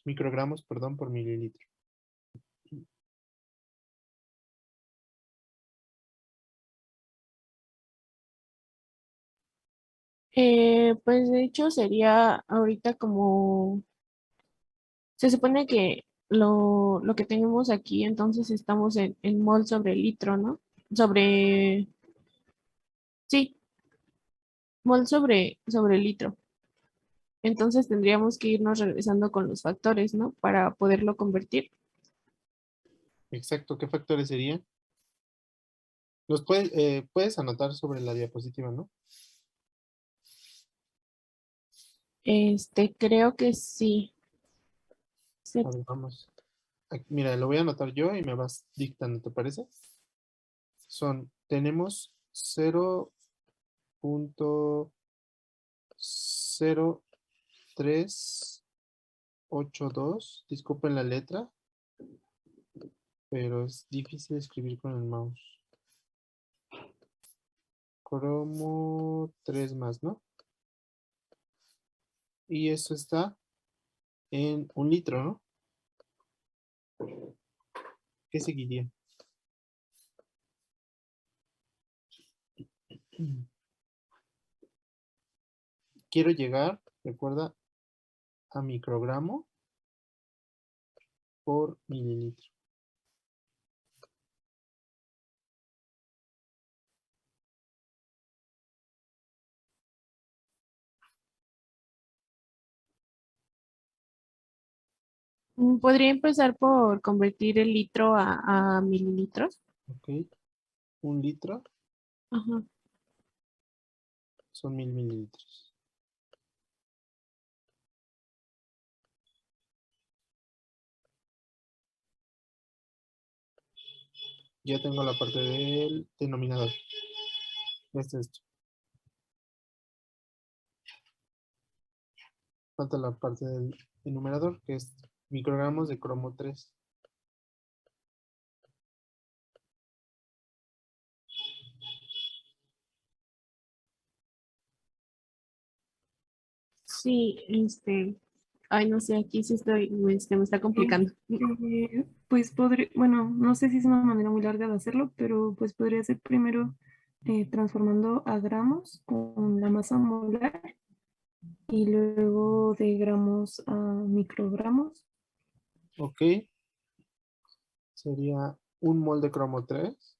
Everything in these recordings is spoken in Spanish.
microgramos, perdón, por mililitro. Pues de hecho sería ahorita como, se supone que lo que tenemos aquí, entonces estamos en mol sobre litro, ¿no? Sobre, sí, mol sobre litro. Entonces tendríamos que irnos regresando con los factores, ¿no? Para poderlo convertir. Exacto, ¿qué factores serían? Puedes anotar sobre la diapositiva, ¿no? Creo que sí. A ver, vamos. Mira, lo voy a anotar yo y me vas dictando, ¿te parece? Tenemos 0.0382, disculpen la letra, pero es difícil escribir con el mouse. Cromo 3 más, ¿no? Y eso está en 1 litro, ¿no? ¿Qué seguiría? Quiero llegar, recuerda, a microgramo por mililitro. Podría empezar por convertir el litro a mililitros. ¿Ok? 1 litro Ajá. son 1000 mililitros. Ya tengo la parte del denominador. Este es esto. Falta la parte del enumerador, que es microgramos de cromo 3. Sí, ay, no sé, aquí sí estoy, me está complicando. Pues podría, bueno, no sé si es una manera muy larga de hacerlo, pero pues podría ser primero transformando a gramos con la masa molar y luego de gramos a microgramos. Ok, sería 1 mol de cromo 3.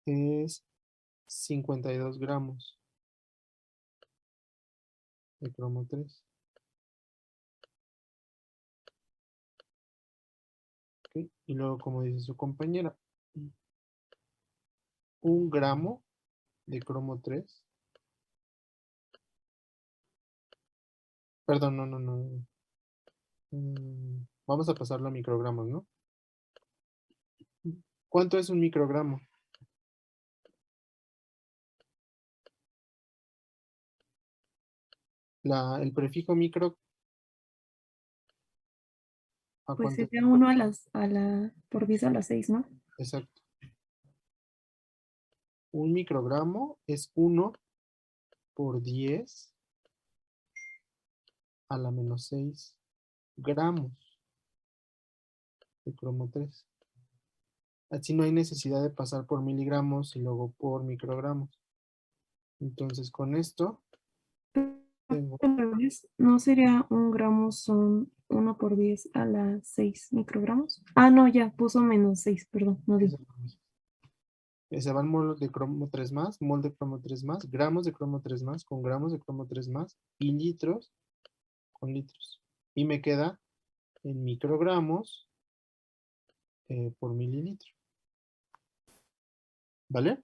Es 52 gramos de cromo 3. Ok, y luego, como dice su compañera, 1 gramo de cromo 3. Perdón, no, no, no. Vamos a pasarlo a microgramos, ¿no? ¿Cuánto es un microgramo? El prefijo micro, ¿a Pues cuánto? sería uno por 10 a la 6, ¿no? Exacto. Un microgramo es 1 por 10 a la menos 6 gramos de cromo 3. Así no hay necesidad de pasar por miligramos y luego por microgramos. Entonces, con esto tengo, Al revés, ¿no sería un gramo son 1 por 10 a la 6 microgramos? Ah, no, ya puso menos 6, perdón, no vi. se van mol de cromo 3 más, mol de cromo 3 más, gramos de cromo 3 más, con gramos de cromo 3 más, y litros con litros. Y me queda en microgramos por mililitro. ¿Vale?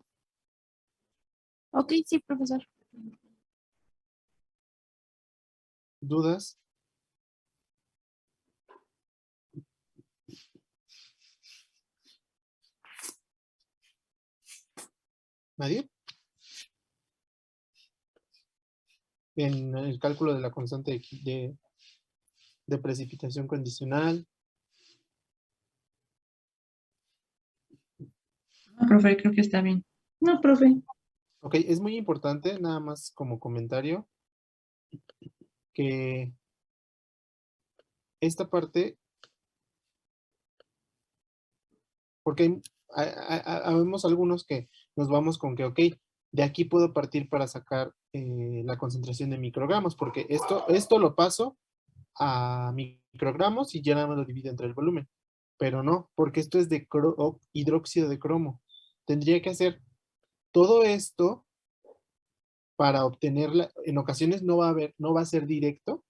Ok, sí, profesor. ¿Dudas? ¿Nadie? En el cálculo de la constante de precipitación condicional. No, profe, creo que está bien. No, profe. Ok, es muy importante, nada más como comentario, que esta parte, porque habemos algunos que nos vamos con que, ok, de aquí puedo partir para sacar la concentración de microgramos, porque esto lo paso a microgramos y ya nada más lo divido entre el volumen. Pero no, porque esto es de hidróxido de cromo. Tendría que hacer todo esto para obtenerla. En ocasiones no va a ser directo,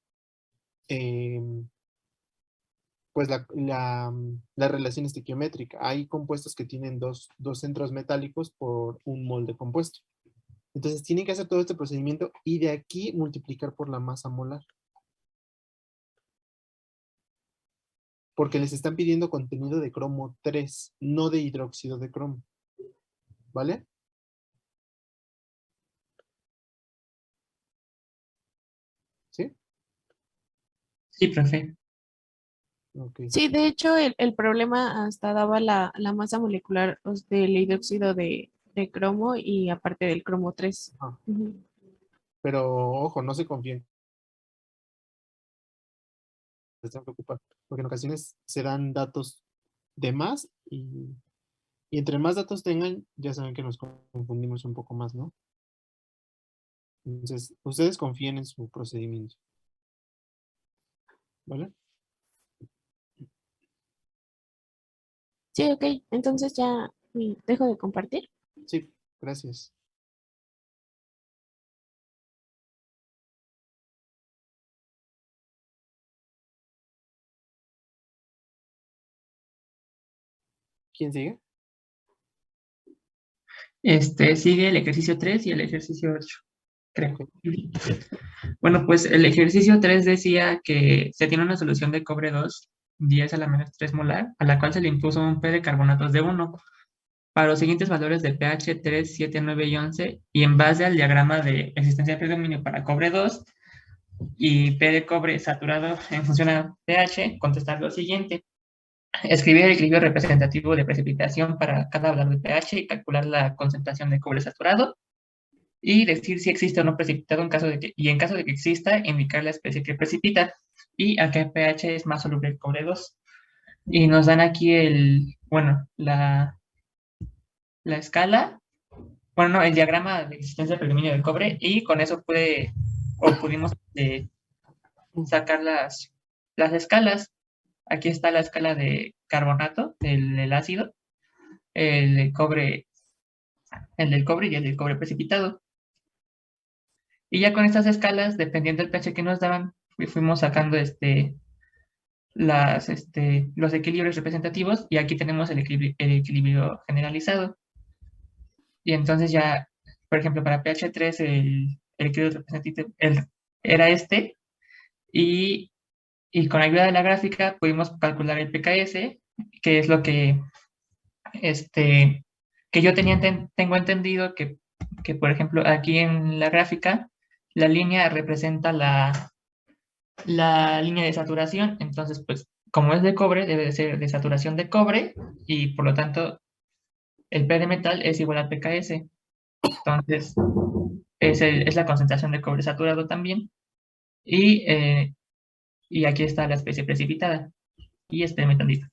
pues la relación estequiométrica. Hay compuestos que tienen dos centros metálicos por un mol de compuesto. Entonces tienen que hacer todo este procedimiento y de aquí multiplicar por la masa molar. Porque les están pidiendo contenido de cromo 3, no de hidróxido de cromo. ¿Vale? ¿Sí? Sí, profe. Ok. Sí, de hecho, el problema hasta daba la masa molecular del hidróxido de cromo y aparte del cromo 3. Ah, Ujú. pero ojo, no se confíen. Se están preocupados. Porque en ocasiones se dan datos de más y entre más datos tengan, ya saben que nos confundimos un poco más, ¿no? Entonces, ustedes confíen en su procedimiento. ¿Vale? Sí, ok. Entonces ya dejo de compartir. Sí, gracias. ¿Quién sigue? Sigue el ejercicio 3 y el ejercicio 8, creo. Ok. Bueno, pues el ejercicio 3 decía que se tiene una solución de cobre 2, 10 a la menos 3 molar, a la cual se le impuso un P de carbonatos de 1 para los siguientes valores de pH 3, 7, 9 y 11, y en base al diagrama de existencia de predominio para cobre 2 y P de cobre saturado en función a pH, contestar lo siguiente. Escribir el equilibrio representativo de precipitación para cada valor de pH y calcular la concentración de cobre saturado y decir si existe o no precipitado y en caso de que exista, indicar la especie que precipita y a qué pH es más soluble el cobre 2. Y nos dan aquí la escala, bueno, no, el diagrama de existencia de predominio del cobre y con eso pudimos sacar las escalas. Aquí está la escala de carbonato, del ácido, el del cobre, el del cobre y el del cobre precipitado. Y ya con estas escalas, dependiendo del pH que nos daban, fuimos sacando los equilibrios representativos y aquí tenemos el equilibrio generalizado. Y entonces ya, por ejemplo, para pH 3 el equilibrio representativo era y, y con ayuda de la gráfica pudimos calcular el pKs, que es lo que yo tengo entendido que, por ejemplo, aquí en la gráfica, la línea representa la línea de saturación, entonces, pues, como es de cobre, debe de ser de saturación de cobre, y por lo tanto, el P de metal es igual al pKs. Entonces, es la concentración de cobre saturado también, y, eh, y aquí está la especie precipitada, y espérame tantito.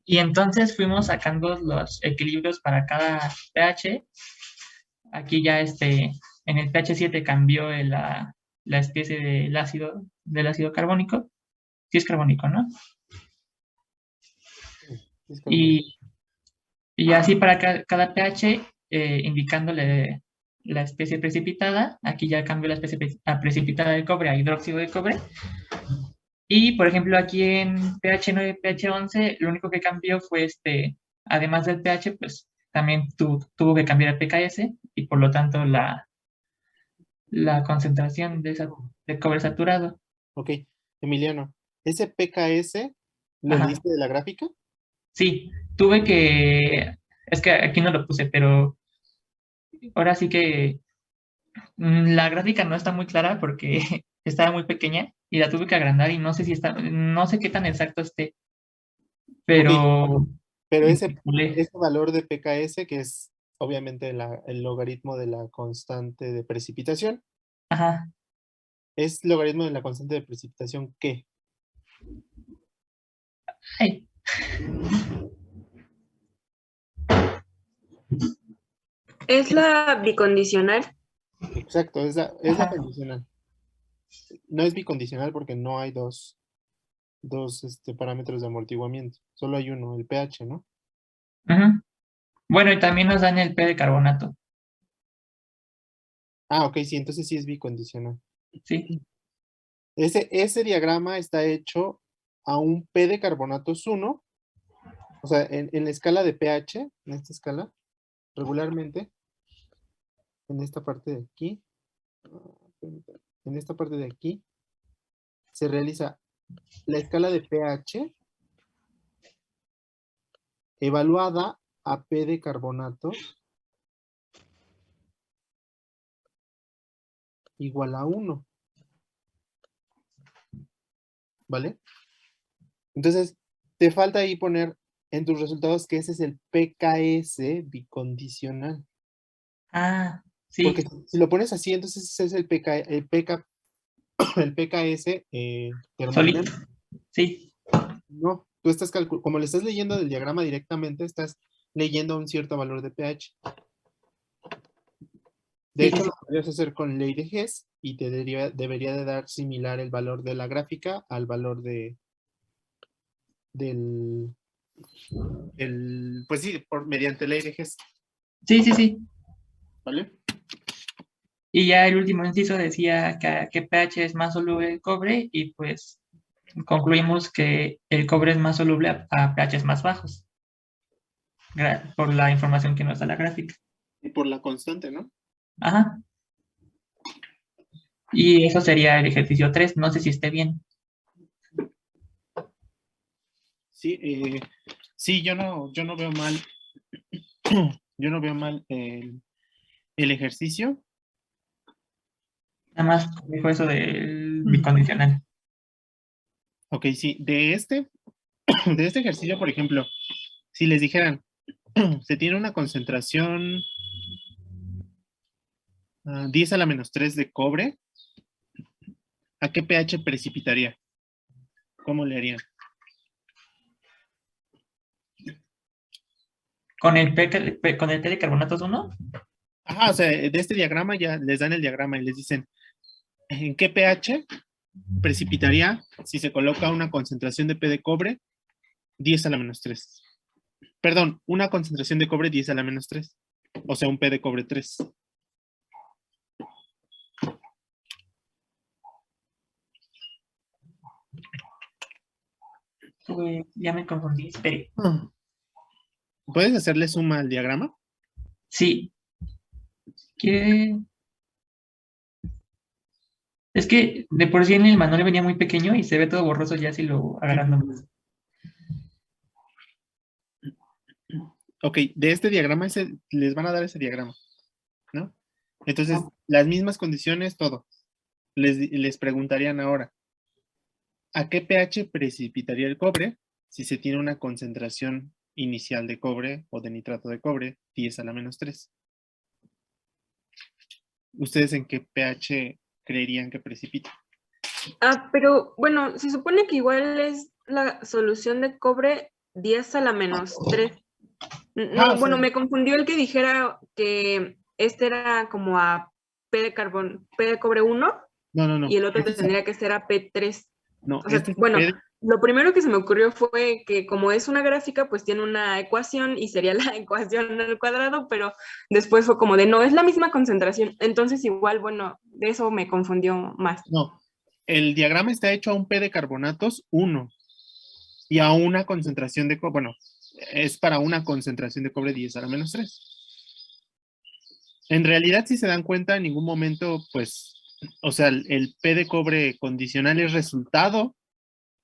Y entonces fuimos sacando los equilibrios para cada pH. Aquí ya en el pH 7 cambió la especie del ácido carbónico. Sí es carbónico, ¿no? Es carbón. Y, y así para cada pH, indicándole la especie precipitada. Aquí ya cambió la especie precipitada de cobre a hidróxido de cobre. Y, por ejemplo, aquí en pH 9, pH 11, lo único que cambió fue además del pH, pues también tuvo que cambiar el pKs y por lo tanto la concentración de cobre saturado. Ok, Emiliano, ¿ese PKS lo Ajá, leíste de la gráfica? sí, es que aquí no lo puse, pero ahora sí que la gráfica no está muy clara porque estaba muy pequeña y la tuve que agrandar y no sé si está, no sé qué tan exacto esté, Ok, pero pero calculé. ese valor de PKS, que es obviamente el logaritmo de la constante de precipitación, Ajá. ¿es logaritmo de la constante de precipitación qué? Ay, Es la bicondicional. Exacto, es la ajá. condicional. No es bicondicional porque no hay dos parámetros de amortiguamiento. Solo hay uno, el pH, ¿no? Ujú. Bueno, y también nos dan el P de carbonato, Ah, ok, sí, entonces sí es bicondicional. ¿sí? Ese diagrama está hecho a un P de carbonatos 1, o sea, en la escala de pH, en esta escala, regularmente, en esta parte de aquí, en esta parte de aquí, se realiza la escala de pH evaluada a P de carbonatos igual a 1, ¿vale? Entonces, te falta ahí poner en tus resultados que ese es el PKS bicondicional. Ah, Porque sí, si lo pones así, entonces ese es el PKS solito, termodinámico. sí, No, tú estás como le estás leyendo del diagrama directamente, estás leyendo un cierto valor de pH. De sí, sí, hecho, sí. lo podrías hacer con ley de Hess y te debería de dar similar el valor de la gráfica al valor del, pues sí, mediante ley de Hess, Sí, sí, sí. ¿vale? Y ya el último inciso decía que pH es más soluble el cobre y pues concluimos que el cobre es más soluble a pHs más bajos, por la información que nos da la gráfica. Y por la constante, ¿no? Ajá. Y eso sería el ejercicio 3. No sé si esté bien. Sí, sí, yo no veo mal, yo no veo mal el ejercicio. Nada más dijo eso del bicondicional. Ok, sí, de este ejercicio, por ejemplo, si les dijeran, se tiene una concentración 10 a la menos 3 de cobre, ¿a qué pH precipitaría? ¿Cómo le harían? Con el con el P de carbonatos 1, Ajá, o sea, de este diagrama ya les dan el diagrama y les dicen, ¿en qué pH precipitaría si se coloca una concentración de P de cobre 10 a la menos 3? Perdón, una concentración de cobre 10 a la menos 3. O sea, un P de cobre 3. pues ya me confundí. Espere. ¿Puedes hacerle suma al diagrama? Sí, quiere. Es que de por sí en el manual venía muy pequeño y se ve todo borroso ya si lo agrandamos. Ok, de este diagrama les van a dar ese diagrama, ¿no? Entonces, las mismas condiciones, todo. Les preguntarían ahora, ¿a qué pH precipitaría el cobre si se tiene una concentración inicial de cobre o de nitrato de cobre 10 a la menos 3? ¿Ustedes en qué pH creerían que precipita? Ah, pero bueno, se supone que igual es la solución de cobre 10 a la menos 3. Ah, o No, sea, bueno, me confundió el que dijera que este era como a P de cobre 1 no, no, no. y el otro tendría que ser a P3. No, O sea, este es bueno, P. lo primero que se me ocurrió fue que como es una gráfica, pues tiene una ecuación y sería la ecuación al cuadrado, pero después fue como de no, es la misma concentración. Entonces igual, bueno, de eso me confundió más. No, el diagrama está hecho a un P de carbonatos 1 y a una concentración de cobre, bueno, es para una concentración de cobre 10 a la menos 3. En realidad, si se dan cuenta, en ningún momento, pues, o sea, el P de cobre condicional es resultado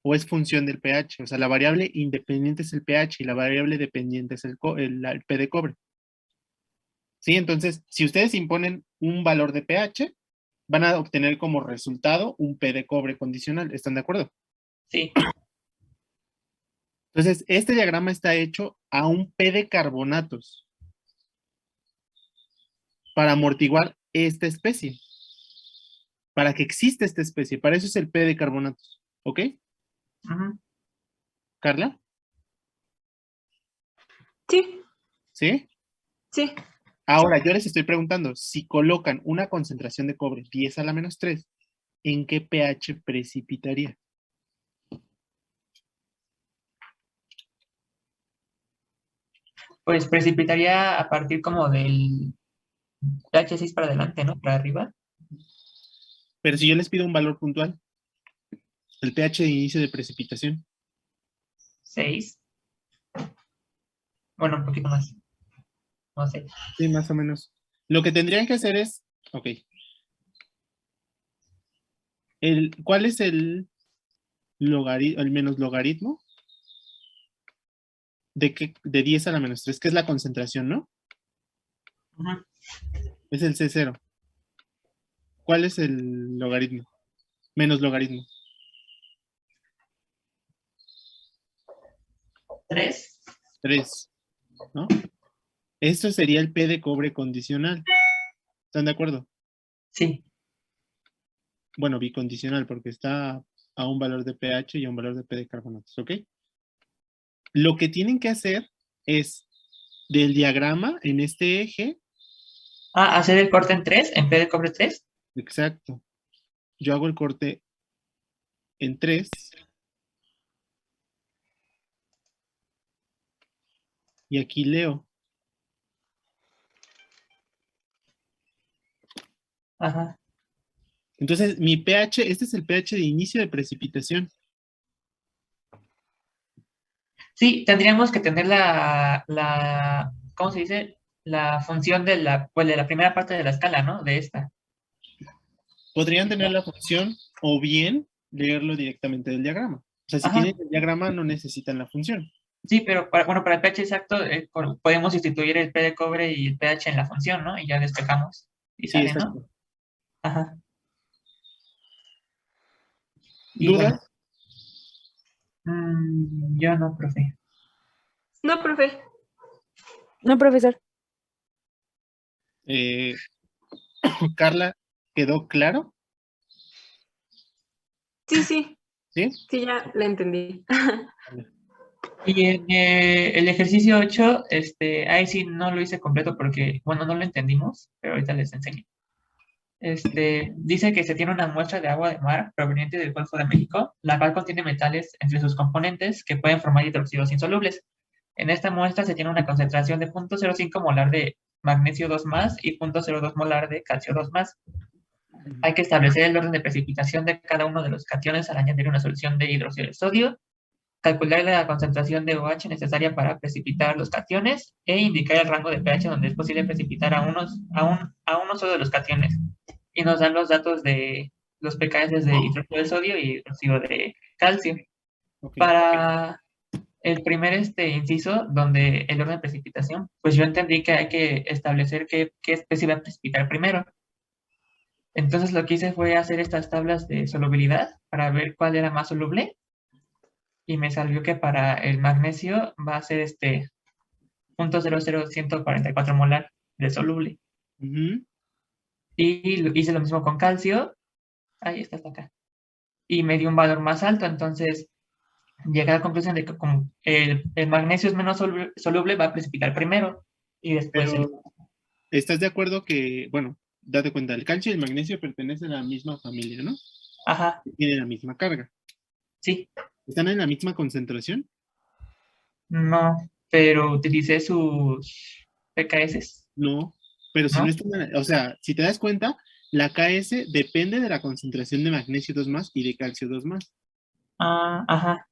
o es función del pH. O sea, la variable independiente es el pH y la variable dependiente es el P de cobre. ¿Sí? Entonces, si ustedes imponen un valor de pH, van a obtener como resultado un P de cobre condicional. ¿Están de acuerdo? Sí. Entonces, este diagrama está hecho a un P de carbonatos para amortiguar esta especie, para que exista esta especie. Para eso es el P de carbonatos. ¿Ok? Ujú. ¿Carla? Sí, ¿Sí? sí. Ahora, yo les estoy preguntando, si colocan una concentración de cobre 10 a la menos 3, ¿en qué pH precipitaría? Pues precipitaría a partir como del pH 6 para adelante, ¿no? Para arriba. Pero si yo les pido un valor puntual, el pH de inicio de precipitación. 6. Bueno, un poquito más. No sé. Sí, más o menos. Lo que tendrían que hacer es, ok, ¿cuál es el menos logaritmo de 10 a la menos 3, que es la concentración, ¿no? Ujú. Es el C0. ¿Cuál es el logaritmo? Menos logaritmo. 3. 3, ¿no? Esto sería el P de cobre condicional. ¿Están de acuerdo? Sí. Bueno, bicondicional, porque está a un valor de pH y a un valor de P de carbonatos, ¿ok? Lo que tienen que hacer es, del diagrama, en este eje, Ah, hacer el corte en 3, en P de cobre 3. exacto, yo hago el corte en 3 y aquí leo. Ajá. Entonces, mi pH, este es el pH de inicio de precipitación. Sí, tendríamos que tener ¿cómo se dice? La función pues, de la primera parte de la escala, ¿no? De esta. Podrían tener la función o bien leerlo directamente del diagrama. O sea, si Ajá. tienen el diagrama, no necesitan la función. Sí, pero para el pH exacto podemos instituir el P de cobre y el pH en la función, ¿no? Y ya despejamos y Sí, sale, ¿no? exacto. Ajá. Y bueno, ¿Dudas? yo no, profe. No, profe. No, profesor. Eh, Carla, ¿quedó claro? Sí, sí. ¿Sí? Sí, ya la entendí. Y en el ejercicio 8, ahí sí no lo hice completo porque, bueno, no lo entendimos, pero ahorita les enseño. Dice que se tiene una muestra de agua de mar proveniente del Golfo de México, la cual contiene metales entre sus componentes que pueden formar hidróxidos insolubles. En esta muestra se tiene una concentración de 0.05 molar de magnesio 2 más y 0.02 molar de calcio 2 más. Hay que establecer el orden de precipitación de cada uno de los cationes al añadir una solución de hidróxido de sodio, calcular la concentración de OH necesaria para precipitar los cationes e indicar el rango de pH donde es posible precipitar a uno solo de los cationes. Y nos dan los datos de los pKs de hidróxido de sodio y hidróxido de calcio. Ok. Para el primer inciso, donde el orden de precipitación, pues yo entendí que hay que establecer qué especie va a precipitar primero. Entonces lo que hice fue hacer estas tablas de solubilidad para ver cuál era más soluble y me salió que para el magnesio va a ser 0.00144 molar de soluble. Ujú. Y hice lo mismo con calcio. Ahí está, hasta acá. Y me dio un valor más alto, entonces llegué a la conclusión de que como el magnesio es menos soluble, va a precipitar primero y después Pero, ¿estás de acuerdo que, bueno, date cuenta, el calcio y el magnesio pertenecen a la misma familia, ¿no? Ajá, Tienen la misma carga. sí, ¿Están en la misma concentración? no, pero utilicé sus PKS, No, pero si no ¿no? están, o sea, si te das cuenta, la KS depende de la concentración de magnesio 2 más y de calcio 2 más. Ah, ajá.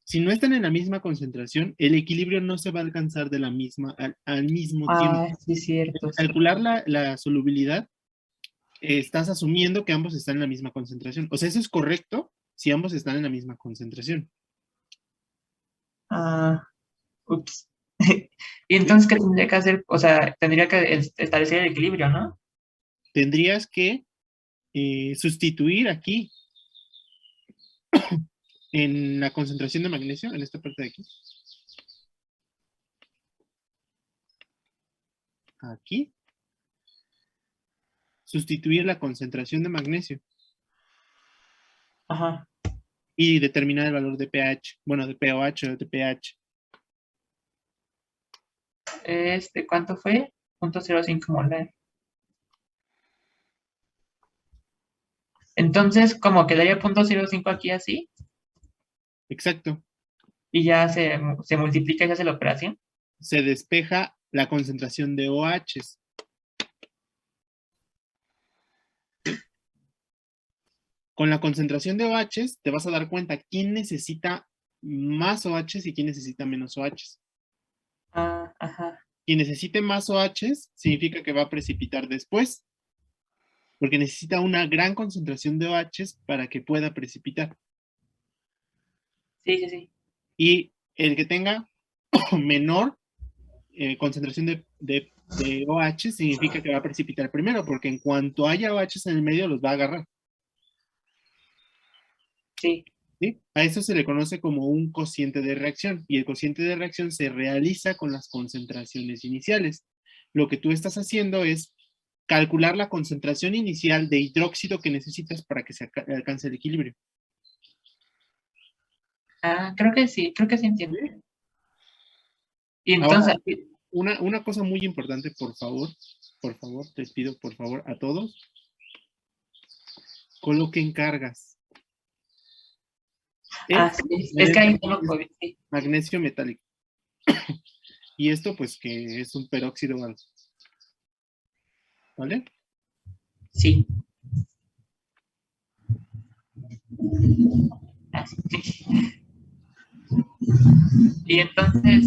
Si no están en la misma concentración, el equilibrio no se va a alcanzar de la misma, al mismo tiempo. Ah, sí, cierto, cierto. Calcular la solubilidad, estás asumiendo que ambos están en la misma concentración. O sea, eso es correcto si ambos están en la misma concentración. Ah, ups. Y ¿Sí? entonces, ¿qué tendría que hacer? O sea, tendría que establecer el equilibrio, ¿no? Tendrías que sustituir aquí en la concentración de magnesio, en esta parte de aquí. Aquí. Sustituir la concentración de magnesio Ajá. y determinar el valor de pH, bueno, de pOH o de pH. ¿Cuánto fue? 0.05 molar. Entonces, como quedaría 0.05 aquí así, Exacto. y ya se multiplica y se hace la operación. Se despeja la concentración de OHs. Con la concentración de OHs te vas a dar cuenta quién necesita más OHs y quién necesita menos OHs. Ah, ajá. Quien necesite más OHs significa que va a precipitar después, porque necesita una gran concentración de OHs para que pueda precipitar. Sí, sí, sí. Y el que tenga menor concentración de OH significa que va a precipitar primero, porque en cuanto haya OHs en el medio los va a agarrar. Sí. ¿Sí? A eso se le conoce como un cociente de reacción, y el cociente de reacción se realiza con las concentraciones iniciales. Lo que tú estás haciendo es calcular la concentración inicial de hidróxido que necesitas para que se alcance el equilibrio. Ah, creo que sí entiendo. ¿Sí? Y Ahora, entonces, una cosa muy importante, por favor, les pido por favor a todos, coloquen cargas. sí, es que ahí no lo puedo, sí. Magnesio metálico. Y esto pues que es un peróxido algo. ¿Vale? Sí. Así, sí. Y entonces,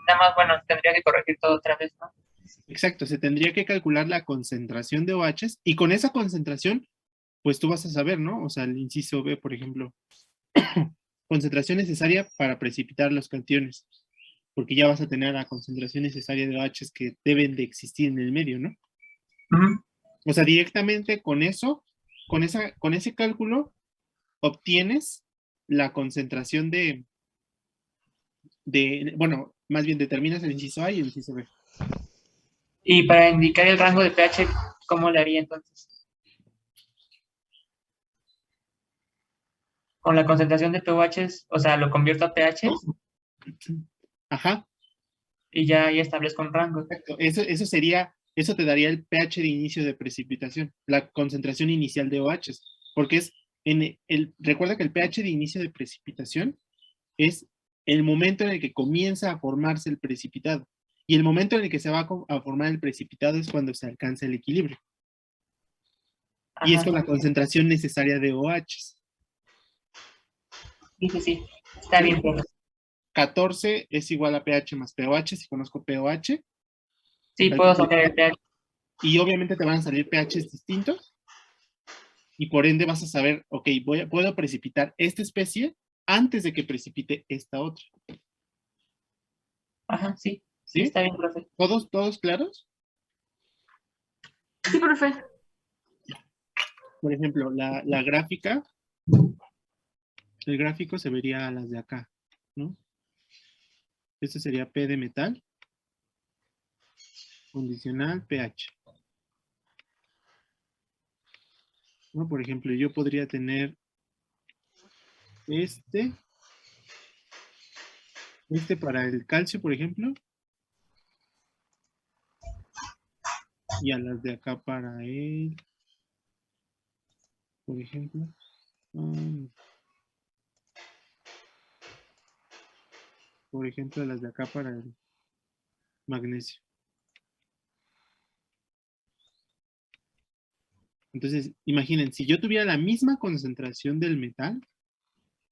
nada más, bueno, tendría que corregir todo otra vez, ¿no? Exacto, se tendría que calcular la concentración de OHs y con esa concentración, pues tú vas a saber, ¿no? O sea, el inciso B, por ejemplo, concentración necesaria para precipitar los cationes, porque ya vas a tener la concentración necesaria de OHs que deben de existir en el medio, ¿no? Ujú. O sea, directamente con eso, con ese cálculo, obtienes la concentración bueno, más bien determinas el inciso A y el inciso B. Y para indicar el rango de pH, ¿cómo le haría entonces? Con la concentración de pOH, o sea, lo convierto a pH Ajá, y ya establezco un rango. exacto. Eso te daría el pH de inicio de precipitación, la concentración inicial de OHs, porque recuerda que el pH de inicio de precipitación es el momento en el que comienza a formarse el precipitado. Y el momento en el que se va a formar el precipitado es cuando se alcanza el equilibrio. Y es Ajá. con la concentración necesaria de OHs. Sí, sí, sí. Está bien, profe. 14 es igual a pH más pOH, si conozco pOH. Sí, puedo sacar el pH. Y obviamente te van a salir pHs distintos. Y por ende vas a saber, ok, puedo precipitar esta especie antes de que precipite esta otra. Ajá, sí. Sí, ¿Sí? está bien, profe. ¿Todos claros? Sí, profe. Por ejemplo, la gráfica, el gráfico se vería a las de acá, ¿no? Este sería P de metal, condicional, pH. ¿No? Por ejemplo, yo podría tener este para el calcio, por ejemplo, y a las de acá para él, por ejemplo, a las de acá para el magnesio. Entonces, imaginen, si yo tuviera la misma concentración del metal,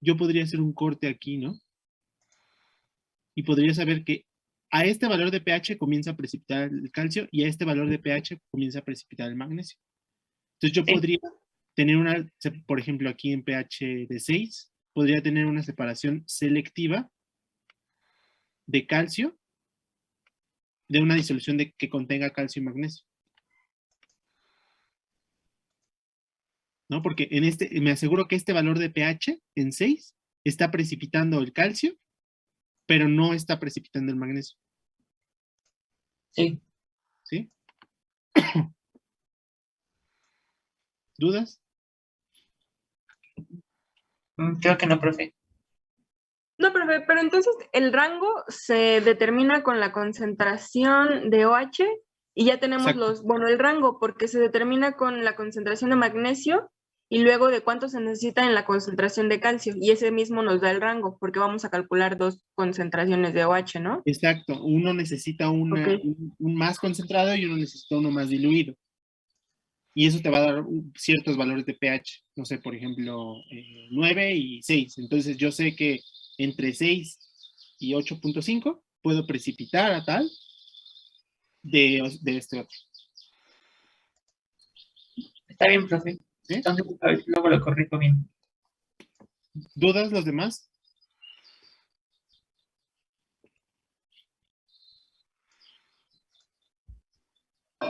yo podría hacer un corte aquí, ¿no? Y podría saber que a este valor de pH comienza a precipitar el calcio y a este valor de pH comienza a precipitar el magnesio. Entonces yo Sí. podría tener por ejemplo, aquí en pH de 6, podría tener una separación selectiva de calcio de una disolución que contenga calcio y magnesio. ¿no? Porque en me aseguro que este valor de pH en 6 está precipitando el calcio, pero no está precipitando el magnesio, Sí. ¿sí? ¿Dudas? Creo que no, profe. No, profe, pero entonces el rango se determina con la concentración de OH y ya tenemos Exacto. bueno, el rango porque se determina con la concentración de magnesio y luego de cuánto se necesita en la concentración de calcio y ese mismo nos da el rango porque vamos a calcular dos concentraciones de OH, ¿no? Exacto. Uno necesita Ok. un más concentrado y uno necesita uno más diluido. Y eso te va a dar ciertos valores de pH. No sé, por ejemplo, 9 y 6. Entonces yo sé que entre 6 y 8.5 puedo precipitar a tal de este otro. Está bien, profe. ¿Sí? Entonces, a ver, luego lo corrijo bien. ¿Dudas los demás?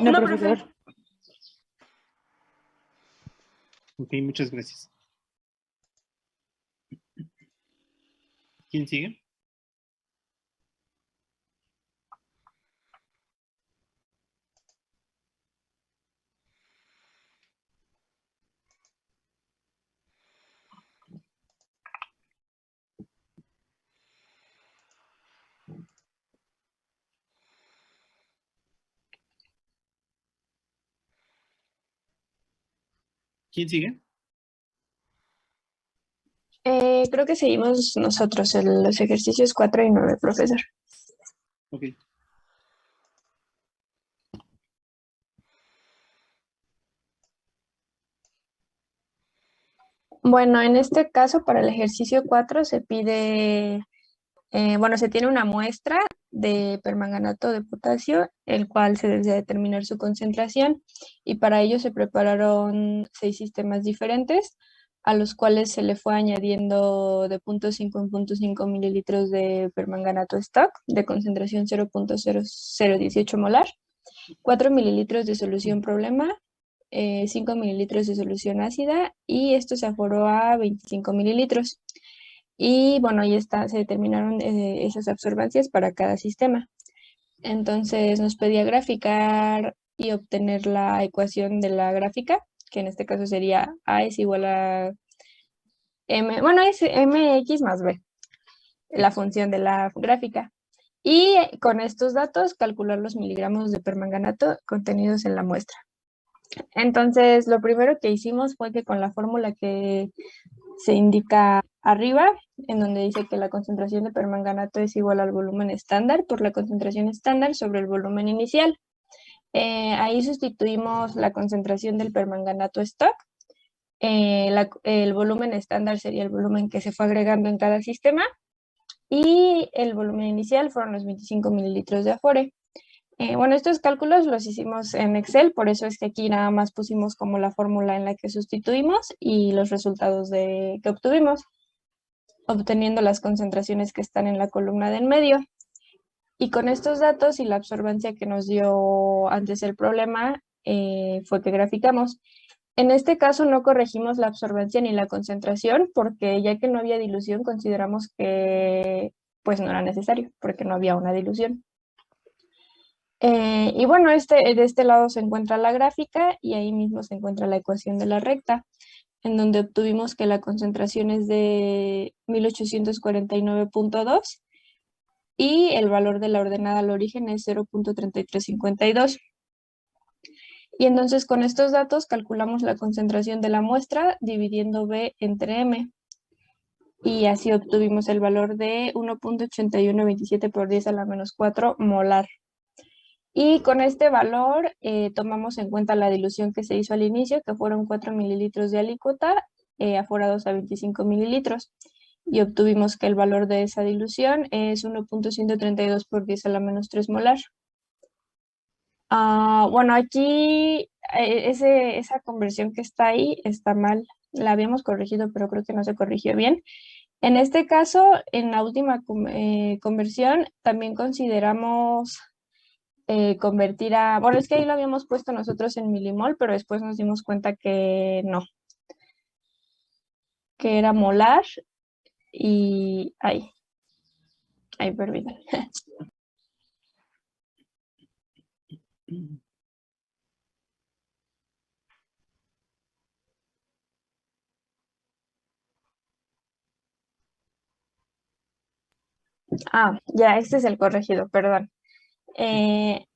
No, No, profesor. profe. Ok, muchas gracias. ¿Quién sigue? ¿Quién sigue? Creo que seguimos nosotros en los ejercicios 4 y 9, profesor. Ok. Bueno, en este caso, para el ejercicio 4 se pide, bueno, se tiene una muestra de permanganato de potasio, el cual se desea determinar su concentración, y para ello se prepararon 6 sistemas diferentes, a los cuales se le fue añadiendo de 0.5 en 0.5 mililitros de permanganato stock, de concentración 0.0018 molar, 4 mililitros de solución problema, 5 mililitros de solución ácida y esto se aforó a 25 mililitros. Y bueno, ahí está, se determinaron esas absorbancias para cada sistema. Entonces nos pedía graficar y obtener la ecuación de la gráfica, que en este caso sería A es igual a M, bueno, es MX más B, la función de la gráfica. Y con estos datos calcular los miligramos de permanganato contenidos en la muestra. Entonces, lo primero que hicimos fue que con la fórmula que se indica arriba, en donde dice que la concentración de permanganato es igual al volumen estándar por la concentración estándar sobre el volumen inicial. Ahí sustituimos la concentración del permanganato stock. El volumen estándar sería el volumen que se fue agregando en cada sistema y el volumen inicial fueron los 25 mililitros de Afore. Bueno, estos cálculos los hicimos en Excel, por eso es que aquí nada más pusimos como la fórmula en la que sustituimos y los resultados que obtuvimos, obteniendo las concentraciones que están en la columna del medio. Y con estos datos y la absorbancia que nos dio antes el problema, fue que graficamos. En este caso no corregimos la absorbancia ni la concentración porque ya que no había dilución consideramos que pues no era necesario porque no había una dilución. Y bueno, de este lado se encuentra la gráfica y ahí mismo se encuentra la ecuación de la recta, en donde obtuvimos que la concentración es de 1849.2 y el valor de la ordenada al origen es 0.3352. Y entonces con estos datos calculamos la concentración de la muestra dividiendo B entre M. Y así obtuvimos el valor de 1.8127 por 10 a la menos 4 molar. Y con este valor tomamos en cuenta la dilución que se hizo al inicio, que fueron 4 mililitros de alícuota aforados a 25 mililitros. Y obtuvimos que el valor de esa dilución es 1.132 por 10 a la menos 3 molar. Bueno, aquí esa conversión que está ahí está mal. La habíamos corregido, pero creo que no se corrigió bien. En este caso, en la última conversión, también consideramos convertir bueno, es que ahí lo habíamos puesto nosotros en milimol, pero después nos dimos cuenta que no. que era molar y... Ay, perdón. Ya, este es el corregido, perdón.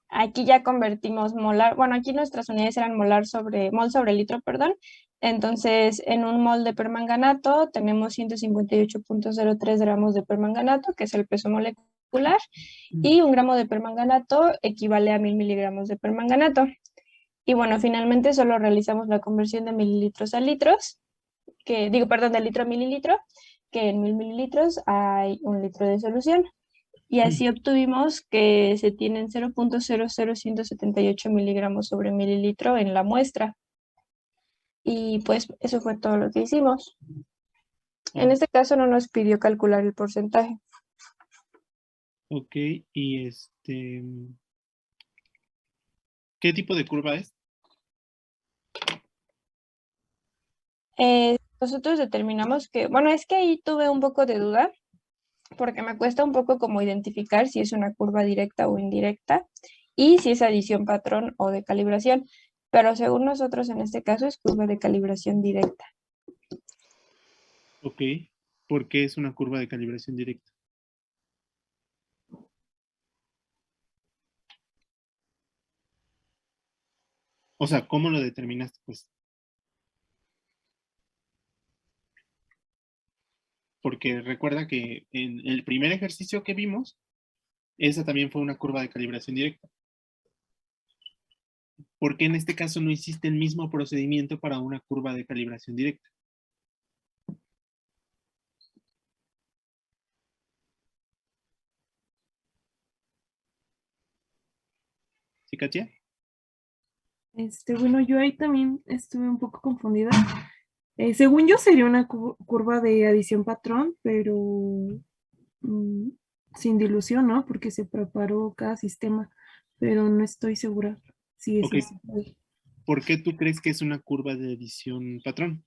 Aquí ya convertimos molar, bueno, aquí nuestras unidades eran mol sobre litro, perdón. Entonces, en un mol de permanganato tenemos 158.03 gramos de permanganato, que es el peso molecular, y 1 gramo de permanganato equivale a 1000 miligramos de permanganato. Y bueno, finalmente solo realizamos la conversión de mililitros a litros, de litro a mililitro, que en 1000 mililitros hay 1 litro de solución. Y así obtuvimos que se tienen 0.00178 miligramos sobre mililitro en la muestra. Y pues eso fue todo lo que hicimos. En este caso no nos pidió calcular el porcentaje. Ok, y ¿qué tipo de curva es? Nosotros determinamos que, bueno, es que ahí tuve un poco de duda, porque me cuesta un poco como identificar si es una curva directa o indirecta y si es adición patrón o de calibración, pero según nosotros en este caso es curva de calibración directa. Ok, ¿por qué es una curva de calibración directa? O sea, ¿cómo lo determinaste? Pues, porque recuerda que en el primer ejercicio que vimos, esa también fue una curva de calibración directa. ¿Por qué en este caso no hiciste el mismo procedimiento para una curva de calibración directa? ¿Sí, Katia? Bueno, yo ahí también estuve un poco confundida. Según yo sería una curva de adición patrón, pero mm, sin dilución, ¿no? Porque se preparó cada sistema, pero no estoy segura si es Ok, así. ¿por qué tú crees que es una curva de adición patrón?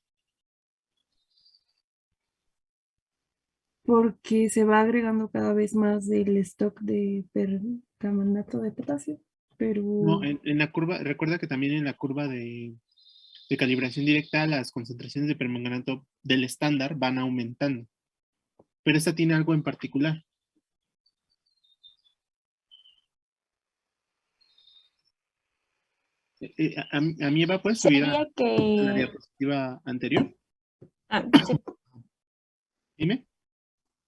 Porque se va agregando cada vez más del stock de permanganato de potasio, No, pero en la curva, recuerda que también en la curva de calibración directa las concentraciones de permanganato del estándar van aumentando. Pero esta tiene algo en particular. A mí, Eva, ¿puedes subir a Sería la que... diapositiva anterior? sí. Dime.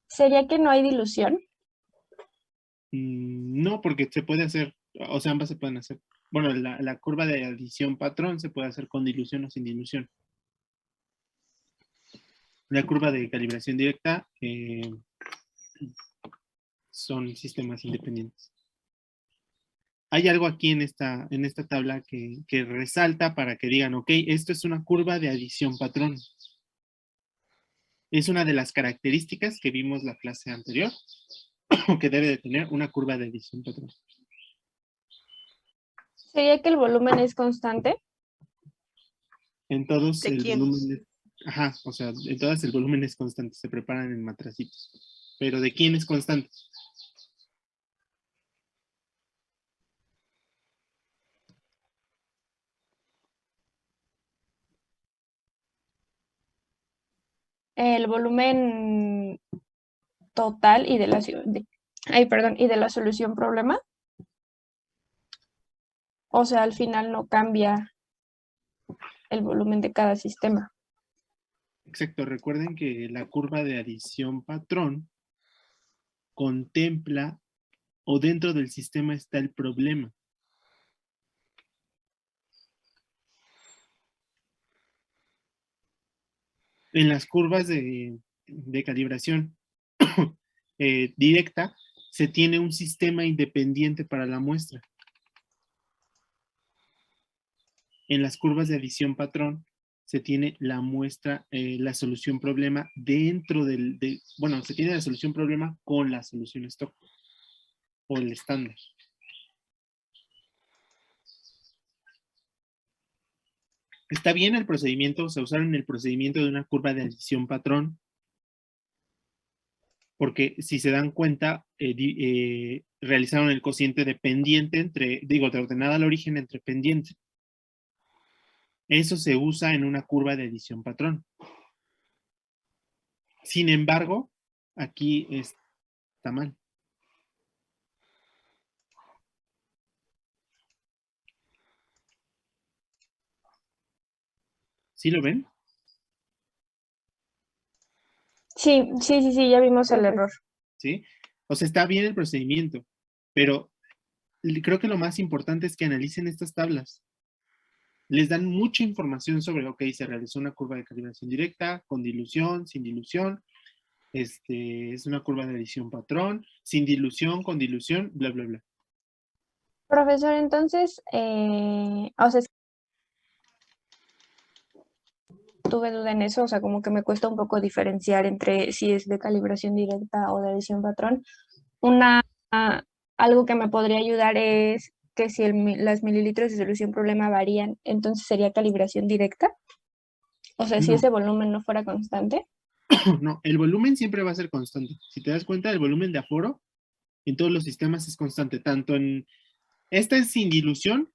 Sería que no hay dilución. No, porque se puede hacer, o sea, ambas se pueden hacer. Bueno, la curva de adición patrón se puede hacer con dilución o sin dilución. La curva de calibración directa son sistemas independientes. Hay algo aquí en esta tabla que resalta para que digan, ok, esto es una curva de adición patrón. Es una de las características que vimos la clase anterior, que debe de tener una curva de adición patrón. Sería que el volumen es constante. En todos ¿De el quién? volumen es, ajá, o sea, en todas el volumen es constante, se preparan en matracitos. Pero ¿de quién es constante? El volumen total y de la y de la solución problema. O sea, al final no cambia el volumen de cada sistema. Exacto, recuerden que la curva de adición patrón contempla o dentro del sistema está el problema. En las curvas de calibración directa se tiene un sistema independiente para la muestra. En las curvas de adición patrón se tiene la muestra, la solución problema dentro bueno, se tiene la solución problema con la solución stock o el estándar. Está bien el procedimiento, se usaron el procedimiento de una curva de adición patrón, porque si se dan cuenta, realizaron el cociente dependiente de ordenada al origen entre pendiente. Eso se usa en una curva de adición patrón. Sin embargo, aquí está mal. ¿Sí lo ven? Sí, ya vimos el error. ¿Sí? O sea, está bien el procedimiento, pero creo que lo más importante es que analicen estas tablas. Les dan mucha información sobre, ok, se realizó una curva de calibración directa, con dilución, sin dilución, es una curva de adición patrón, sin dilución, con dilución, bla, bla, bla. Profesor, entonces, o sea, tuve duda en eso, o sea, como que me cuesta un poco diferenciar entre si es de calibración directa o de adición patrón. Algo que me podría ayudar es que si las mililitros de solución problema varían, entonces sería calibración directa. O sea, si No. ese volumen no fuera constante. No, el volumen siempre va a ser constante. Si te das cuenta, el volumen de aforo en todos los sistemas es constante, tanto en... Esta es sin dilución,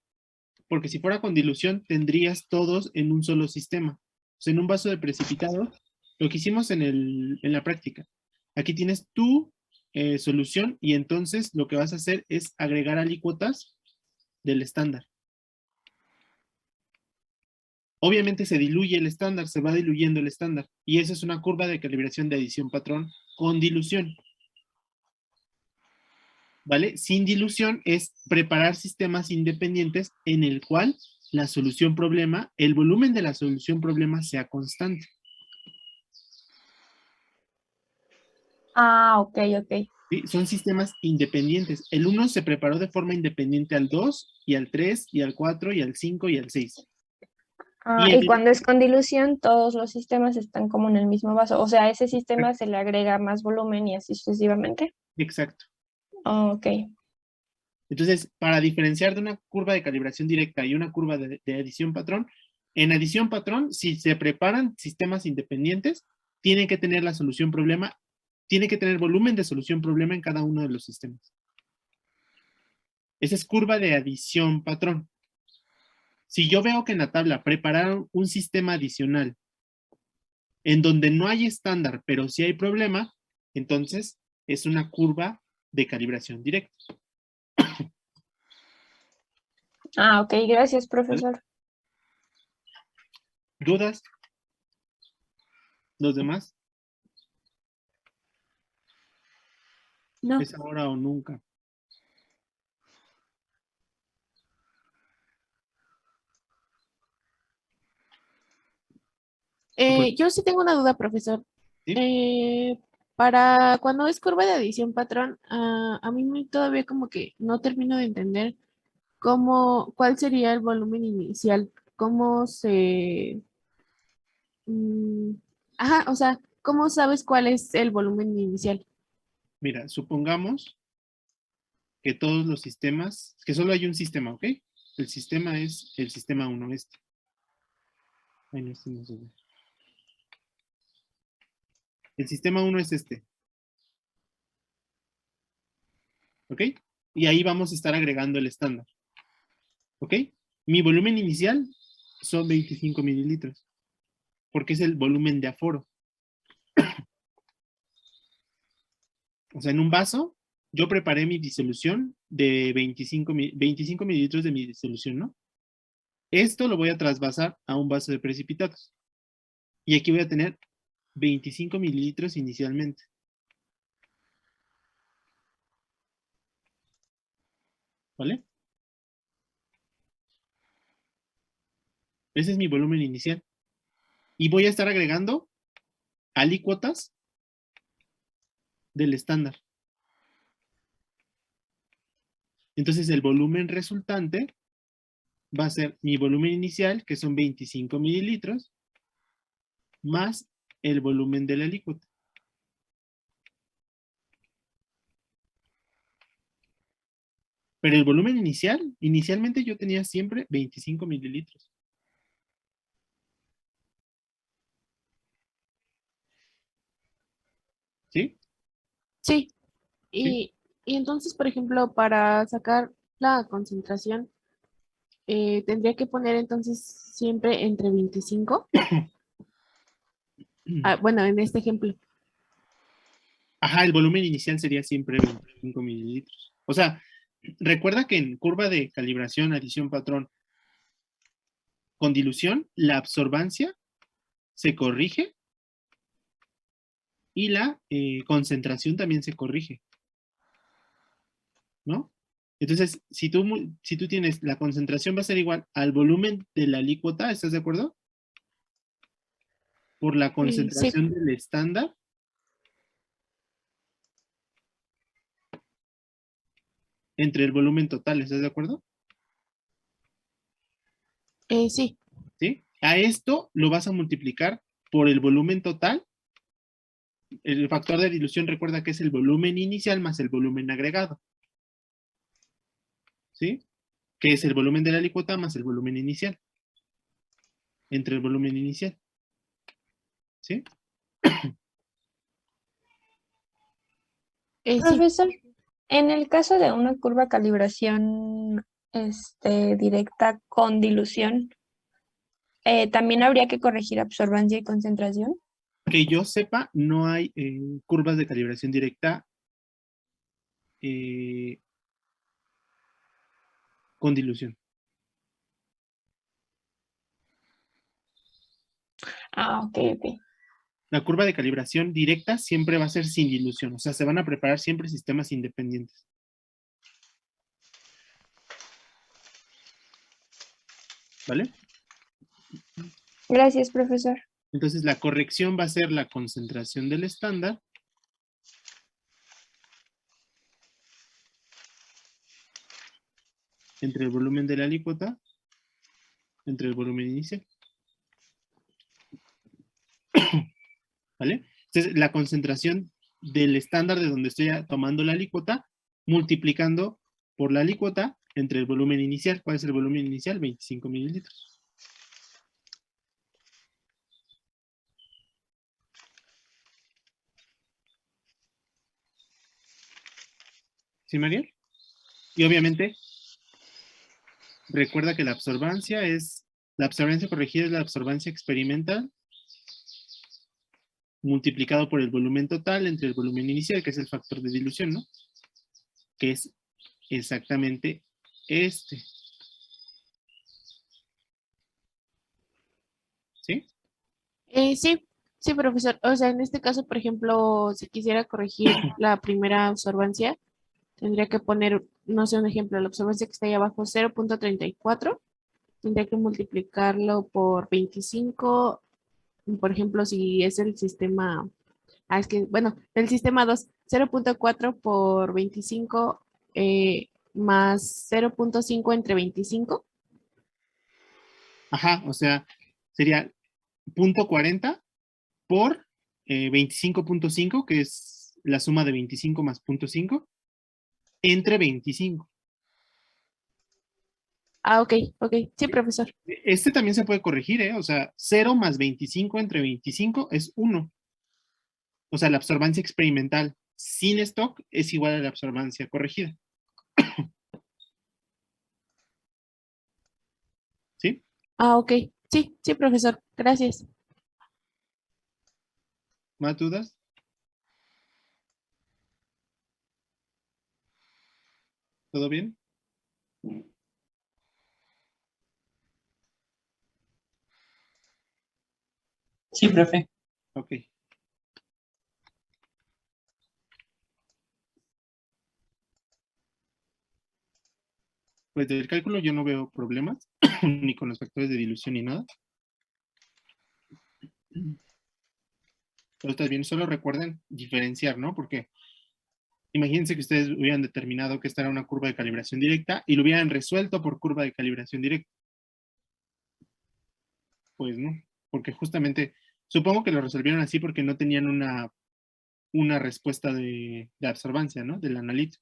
porque si fuera con dilución tendrías todos en un solo sistema. O sea, en un vaso de precipitado, lo que hicimos en la práctica. Aquí tienes tu solución y entonces lo que vas a hacer es agregar alícuotas del estándar. Obviamente se diluye el estándar, se va diluyendo el estándar. Y esa es una curva de calibración de adición patrón con dilución. ¿Vale? Sin dilución es preparar sistemas independientes en el cual la solución problema, el volumen de la solución problema sea constante. Ah, ok. ¿Sí? Son sistemas independientes. El 1 se preparó de forma independiente al 2 y al 3 y al 4 y al 5 y al 6. Ah, y cuando es con dilución, todos los sistemas están como en el mismo vaso. O sea, a ese sistema se le agrega más volumen y así sucesivamente. Exacto. Oh, ok. Entonces, para diferenciar de una curva de calibración directa y una curva de adición patrón, en adición patrón, si se preparan sistemas independientes, tienen que tener la solución problema, tiene que tener volumen de solución problema en cada uno de los sistemas. Esa es curva de adición patrón. Si yo veo que en la tabla prepararon un sistema adicional en donde no hay estándar, pero sí hay problema, entonces es una curva de calibración directa. Ah, ok. Gracias, profesor. ¿Dudas? ¿Los demás? No. Es ahora o nunca. Yo sí tengo una duda, profesor. ¿Sí? Para cuando es curva de adición patrón, a todavía como que no termino de entender cuál sería el volumen inicial, cómo se... mm, ajá, o sea, ¿cómo sabes cuál es el volumen inicial? Mira, supongamos que todos los sistemas, que solo hay un sistema, ¿ok? El sistema es el sistema 1, este. Ay, no, este no se ve. El sistema 1 es este. ¿Ok? Y ahí vamos a estar agregando el estándar. ¿Ok? Mi volumen inicial son 25 mililitros, porque es el volumen de aforo. O sea, en un vaso, yo preparé mi disolución de 25 mililitros de mi disolución, ¿no? Esto lo voy a trasvasar a un vaso de precipitados. Y aquí voy a tener 25 mililitros inicialmente. ¿Vale? Ese es mi volumen inicial. Y voy a estar agregando alícuotas del estándar. Entonces el volumen resultante va a ser mi volumen inicial, que son 25 mililitros, más el volumen de la alícuota. Pero el volumen inicial, inicialmente yo tenía siempre 25 mililitros. ¿Sí? Sí. Sí. Y entonces, por ejemplo, para sacar la concentración, tendría que poner entonces siempre entre 25. Bueno, en este ejemplo. Ajá, el volumen inicial sería siempre 25 mililitros. O sea, recuerda que en curva de calibración, adición, patrón, con dilución, la absorbancia se corrige y la concentración también se corrige, ¿no? Entonces, si tú tienes la concentración va a ser igual al volumen de la alícuota, ¿estás de acuerdo? Por la Sí. concentración del estándar entre el volumen total, ¿estás de acuerdo? Sí. ¿Sí? A esto lo vas a multiplicar por el volumen total. El factor de dilución recuerda que es el volumen inicial más el volumen agregado. ¿Sí? Que es el volumen de la alícuota más el volumen inicial. Entre el volumen inicial. ¿Sí? Sí. Profesor, en el caso de una curva calibración directa con dilución, ¿también habría que corregir absorbancia y concentración? Que yo sepa, no hay curvas de calibración directa con dilución. Ah, ok, ok. La curva de calibración directa siempre va a ser sin dilución. O sea, se van a preparar siempre sistemas independientes. ¿Vale? Gracias, profesor. Entonces, la corrección va a ser la concentración del estándar entre el volumen de la alícuota, entre el volumen inicial. ¿Vale? Entonces, la concentración del estándar de donde estoy tomando la alícuota, multiplicando por la alícuota entre el volumen inicial. ¿Cuál es el volumen inicial? 25 mililitros. ¿Sí, María? Y obviamente, recuerda que la absorbancia corregida es la absorbancia experimental multiplicado por el volumen total entre el volumen inicial, que es el factor de dilución, ¿no? Que es exactamente este. ¿Sí? Sí, profesor. O sea, en este caso, por ejemplo, si quisiera corregir la primera absorbancia, tendría que poner, no sé, un ejemplo, la absorbancia que está ahí abajo, 0.34. Tendría que multiplicarlo por 25. Por ejemplo, si es el sistema, es que, bueno, el sistema 2, 0.4 por 25 más 0.5 entre 25. Ajá, o sea, sería 0.40 por 25.5, que es la suma de 25 más 0.5, entre 25. Ok, ok. Sí, profesor. Este también se puede corregir, ¿eh? O sea, 0 más 25 entre 25 es 1. O sea, la absorbancia experimental sin stock es igual a la absorbancia corregida. ¿Sí? Ok. Sí, sí, profesor. Gracias. ¿Más dudas? ¿Todo bien? Sí, profe. Ok. Pues del cálculo yo no veo problemas, ni con los factores de dilución ni nada. Todo está bien, solo recuerden diferenciar, ¿no? Porque imagínense que ustedes hubieran determinado que esta era una curva de calibración directa y lo hubieran resuelto por curva de calibración directa. Pues no, porque justamente, supongo que lo resolvieron así porque no tenían una respuesta de absorbancia, ¿no? Del analito.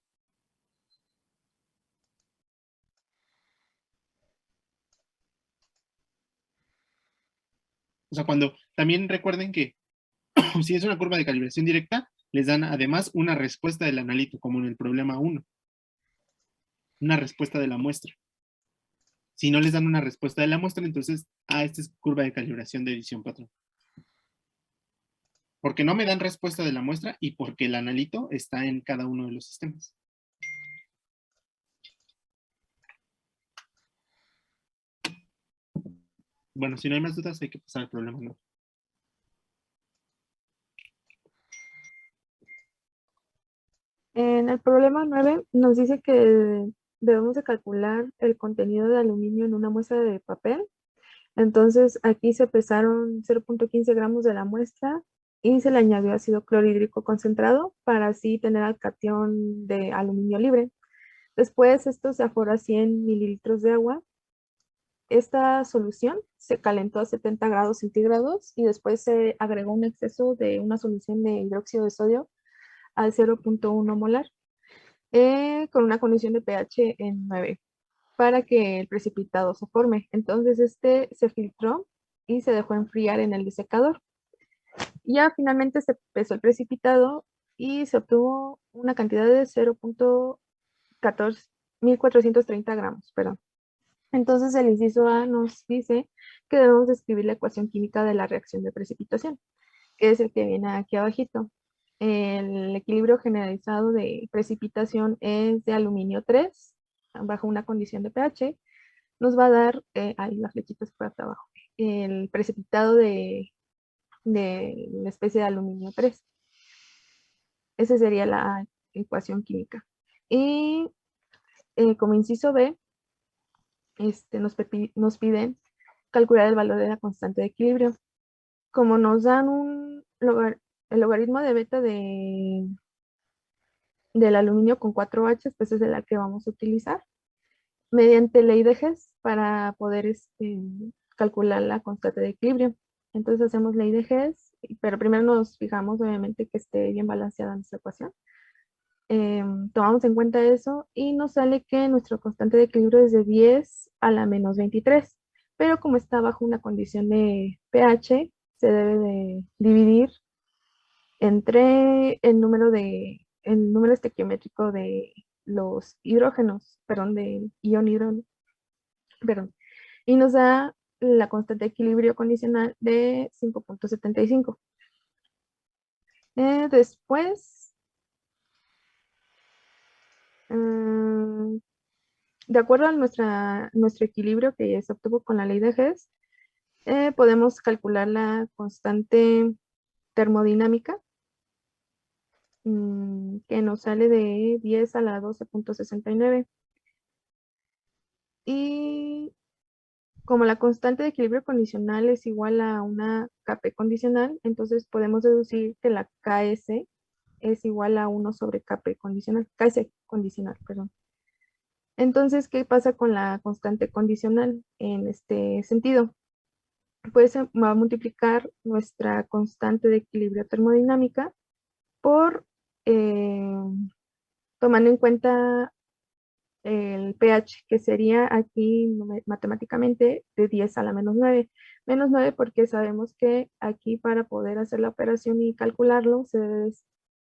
O sea, cuando también recuerden que si es una curva de calibración directa, les dan además una respuesta del analito, como en el problema 1. Una respuesta de la muestra. Si no les dan una respuesta de la muestra, entonces, esta es curva de calibración de edición patrón. Porque no me dan respuesta de la muestra y porque el analito está en cada uno de los sistemas. Bueno, si no hay más dudas, hay que pasar al problema 9. En el problema 9 nos dice que debemos de calcular el contenido de aluminio en una muestra de papel. Entonces aquí se pesaron 0.15 gramos de la muestra y se le añadió ácido clorhídrico concentrado para así tener al catión de aluminio libre. Después esto se aforó a 100 mililitros de agua. Esta solución se calentó a 70 grados centígrados y después se agregó un exceso de una solución de hidróxido de sodio al 0.1 molar con una condición de pH en 9 para que el precipitado se forme. Entonces este se filtró y se dejó enfriar en el disecador. Ya finalmente se pesó el precipitado y se obtuvo una cantidad de 1430 gramos, perdón. Entonces el inciso A nos dice que debemos escribir la ecuación química de la reacción de precipitación, que es el que viene aquí abajito. El equilibrio generalizado de precipitación es de aluminio 3 bajo una condición de pH. Nos va a dar, ahí las flechitas por acá abajo, el precipitado de la especie de aluminio 3. Esa sería la ecuación química. Y como inciso B, nos piden calcular el valor de la constante de equilibrio. Como nos dan el logaritmo de beta del aluminio con 4 H, pues es la que vamos a utilizar mediante ley de Hess para poder calcular la constante de equilibrio. Entonces hacemos ley de Hess, pero primero nos fijamos obviamente que esté bien balanceada nuestra ecuación. Tomamos en cuenta eso y nos sale que nuestra constante de equilibrio es de 10 a la menos 23, pero como está bajo una condición de pH, se debe de dividir entre el número estequiométrico de los hidrógenos, perdón, del ion hidrógeno, perdón, y nos da la constante de equilibrio condicional de 5.75. Después, de acuerdo a nuestro equilibrio que se obtuvo con la ley de Hess, podemos calcular la constante termodinámica que nos sale de 10 a la 12.69. Y como la constante de equilibrio condicional es igual a una Kp condicional, entonces podemos deducir que la Ks es igual a 1 sobre Kp condicional, Ks condicional, perdón. Entonces, ¿qué pasa con la constante condicional en este sentido? Pues se va a multiplicar nuestra constante de equilibrio termodinámica por tomando en cuenta el pH, que sería aquí matemáticamente de 10 a la menos 9. Menos 9 porque sabemos que aquí para poder hacer la operación y calcularlo se debe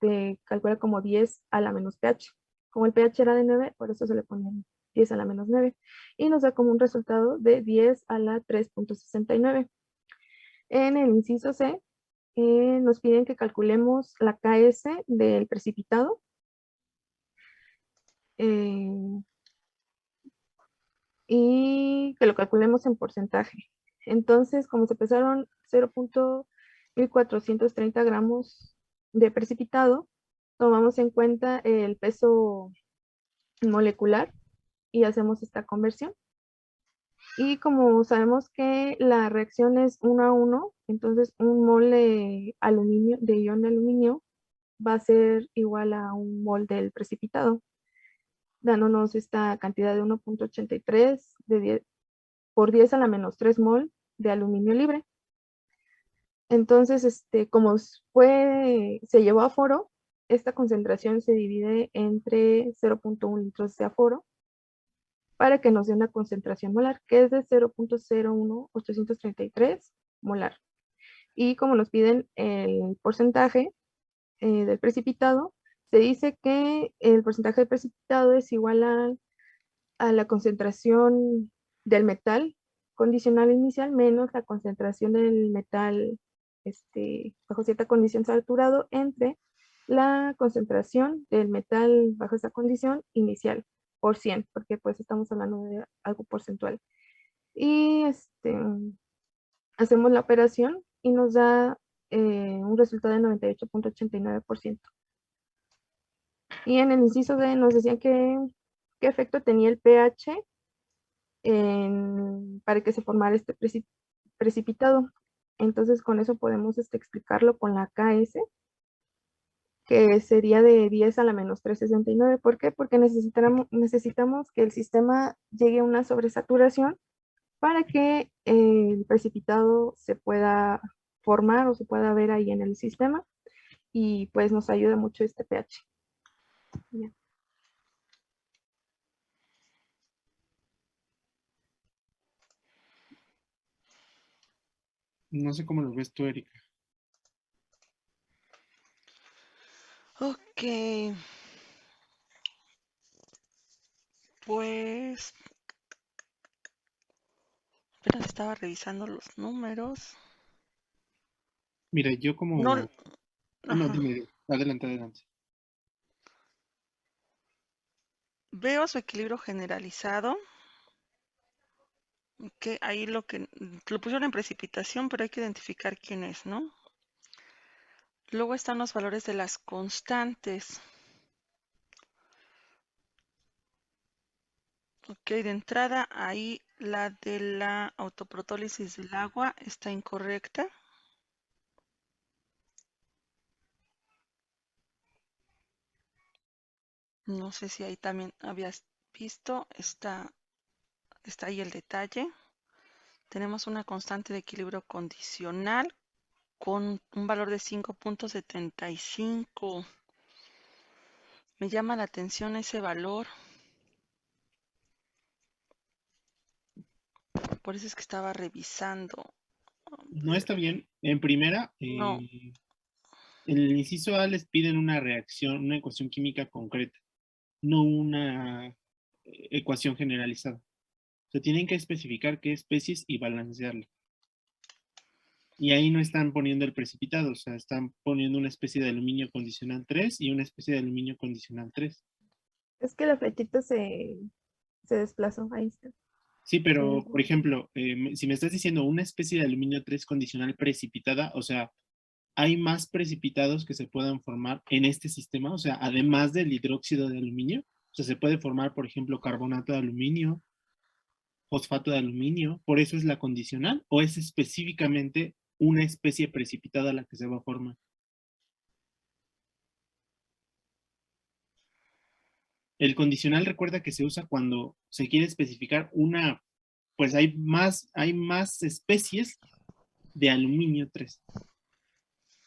de calcular como 10 a la menos pH. Como el pH era de 9, por eso se le pone 10 a la menos 9. Y nos da como un resultado de 10 a la 3.69. En el inciso C, nos piden que calculemos la Ks del precipitado. Y que lo calculemos en porcentaje. Entonces, como se pesaron 0.1430 gramos de precipitado, tomamos en cuenta el peso molecular y hacemos esta conversión. Y como sabemos que la reacción es 1 a 1, entonces un mol de aluminio, de ion de aluminio, va a ser igual a un mol del precipitado, dándonos esta cantidad de 1.83 por 10 a la menos 3 mol de aluminio libre. Entonces, como se llevó a foro, esta concentración se divide entre 0.1 litros de aforo para que nos dé una concentración molar, que es de 0.01833 molar. Y como nos piden el porcentaje, del precipitado, se dice que el porcentaje de precipitado es igual a la concentración del metal condicional inicial menos la concentración del metal bajo cierta condición saturado entre la concentración del metal bajo esa condición inicial por 100, porque pues estamos hablando de algo porcentual. Y hacemos la operación y nos da un resultado de 98.89%. Y en el inciso D nos decían qué efecto tenía el pH para que se formara este precipitado. Entonces con eso podemos explicarlo con la KS, que sería de 10 a la menos 369. ¿Por qué? Porque necesitamos que el sistema llegue a una sobresaturación para que el precipitado se pueda formar o se pueda ver ahí en el sistema y pues nos ayuda mucho este pH. Ya. No sé cómo lo ves tú, Erika. Ok. Pues apenas estaba revisando los números. Mira, yo como... No, No, ajá. dime, adelante, adelante. Veo su equilibrio generalizado. Que ahí lo pusieron en precipitación, pero hay que identificar quién es, ¿no? Luego están los valores de las constantes. Ok, de entrada ahí la de la autoprotólisis del agua está incorrecta. No sé si ahí también habías visto, está ahí el detalle. Tenemos una constante de equilibrio condicional con un valor de 5.75. Me llama la atención ese valor. Por eso es que estaba revisando. No está bien. En primera, No, en el inciso A les piden una reacción, una ecuación química concreta, no una ecuación generalizada. O sea, tienen que especificar qué especies y balancearlo. Y ahí no están poniendo el precipitado, o sea, están poniendo una especie de aluminio condicional 3 y una especie de aluminio condicional 3. Es que la flechita se desplazó, ahí está. Sí, pero, por ejemplo, si me estás diciendo una especie de aluminio 3 condicional precipitada, o sea, ¿hay más precipitados que se puedan formar en este sistema? O sea, además del hidróxido de aluminio, o sea, se puede formar, por ejemplo, carbonato de aluminio, fosfato de aluminio, ¿por eso es la condicional? ¿O es específicamente una especie precipitada la que se va a formar? El condicional recuerda que se usa cuando se quiere especificar una, pues hay más especies de aluminio 3.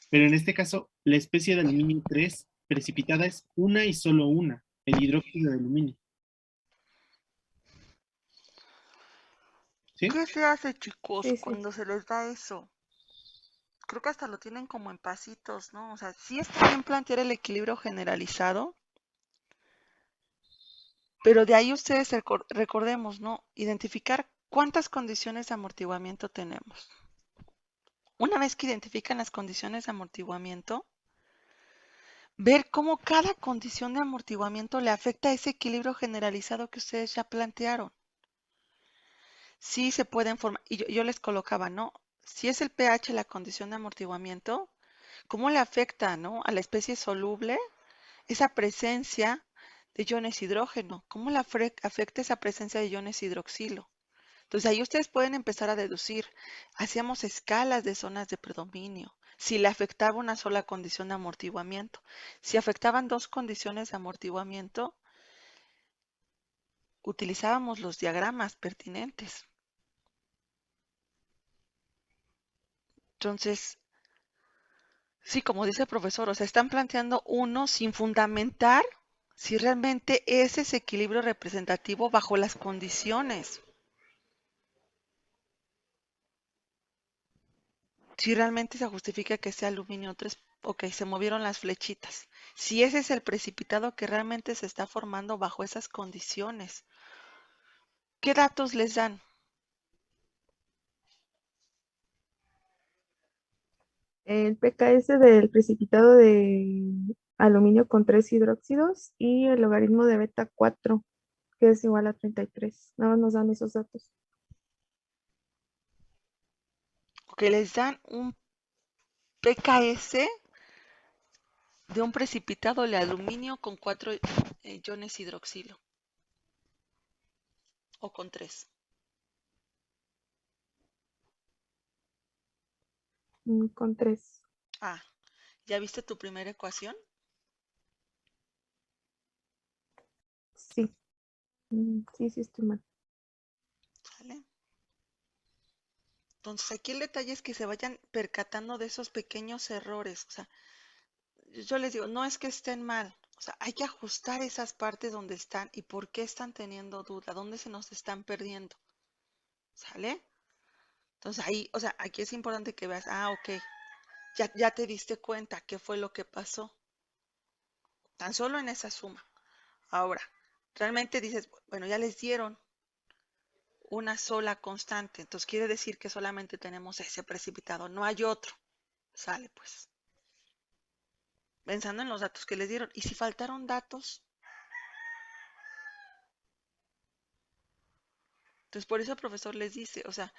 Pero en este caso, la especie de aluminio 3 precipitada es una y solo una, el hidróxido de aluminio. ¿Sí? ¿qué se hace, chicos, Sí, sí. cuando se les da eso? Creo que hasta lo tienen como en pasitos, ¿no? O sea, sí está bien plantear el equilibrio generalizado, pero de ahí ustedes recordemos, ¿no? Identificar cuántas condiciones de amortiguamiento tenemos. Una vez que identifican las condiciones de amortiguamiento, ver cómo cada condición de amortiguamiento le afecta a ese equilibrio generalizado que ustedes ya plantearon. Sí se pueden formar, y yo les colocaba, ¿no? Si es el pH la condición de amortiguamiento, ¿cómo le afecta, ¿no? A la especie soluble esa presencia de iones hidrógeno? ¿Cómo le afecta esa presencia de iones hidroxilo? Entonces ahí ustedes pueden empezar a deducir. Hacíamos escalas de zonas de predominio. Si le afectaba una sola condición de amortiguamiento. Si afectaban dos condiciones de amortiguamiento, utilizábamos los diagramas pertinentes. Entonces, sí, como dice el profesor, o sea, están planteando uno sin fundamentar si realmente ese es equilibrio representativo bajo las condiciones. Si realmente se justifica que sea aluminio 3 Ok, se movieron las flechitas. Si ese es el precipitado que realmente se está formando bajo esas condiciones, ¿qué datos les dan? El pKs del precipitado de aluminio con 3 hidróxidos y el logaritmo de beta 4, que es igual a 33. Nada más nos dan esos datos. Ok, les dan un pKs de un precipitado de aluminio con 4 iones hidroxilo. O con 3. Con 3. Ah, ¿ya viste tu primera ecuación? Sí. Sí, estoy mal. ¿Sale? Entonces aquí el detalle es que se vayan percatando de esos pequeños errores. O sea, yo les digo, no es que estén mal. O sea, hay que ajustar esas partes donde están y por qué están teniendo duda, dónde se nos están perdiendo. ¿Sale? Entonces ahí, o sea, aquí es importante que veas, ok, ya te diste cuenta qué fue lo que pasó. Tan solo en esa suma. Ahora, realmente dices, bueno, ya les dieron una sola constante, entonces quiere decir que solamente tenemos ese precipitado, no hay otro. Sale pues. Pensando en los datos que les dieron. Y si faltaron datos, entonces por eso el profesor les dice, o sea,